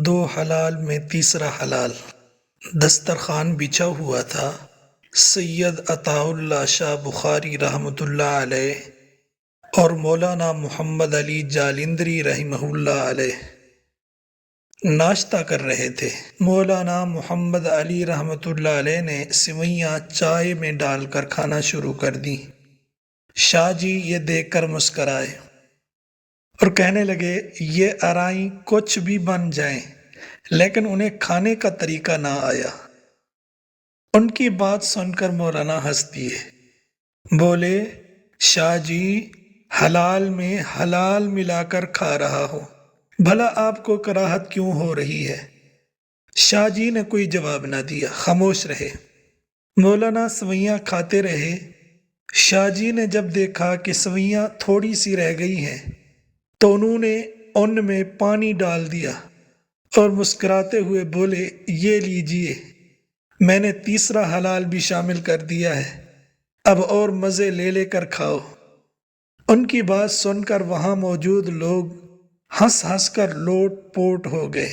دو حلال میں تیسرا حلال۔ دسترخوان بچھا ہوا تھا۔ سید عطا اللہ شاہ بخاری رحمۃ اللہ علیہ اور مولانا محمد علی جالندری رحمہ اللہ علیہ ناشتہ کر رہے تھے۔ مولانا محمد علی رحمۃ اللہ علیہ نے سوئیاں چائے میں ڈال کر کھانا شروع کر دی۔ شاہ جی یہ دیکھ کر مسکرائے اور کہنے لگے یہ ارائیں کچھ بھی بن جائیں لیکن انہیں کھانے کا طریقہ نہ آیا۔ ان کی بات سن کر مولانا ہنس دیے، بولے شاہ جی حلال میں حلال ملا کر کھا رہا ہوں، بھلا آپ کو کراہت کیوں ہو رہی ہے؟ شاہ جی نے کوئی جواب نہ دیا، خاموش رہے۔ مولانا سوئیاں کھاتے رہے۔ شاہ جی نے جب دیکھا کہ سوئیاں تھوڑی سی رہ گئی ہیں تو انہوں نے ان میں پانی ڈال دیا اور مسکراتے ہوئے بولے یہ لیجئے، میں نے تیسرا حلال بھی شامل کر دیا ہے، اب اور مزے لے لے کر کھاؤ۔ ان کی بات سن کر وہاں موجود لوگ ہنس ہنس کر لوٹ پوٹ ہو گئے۔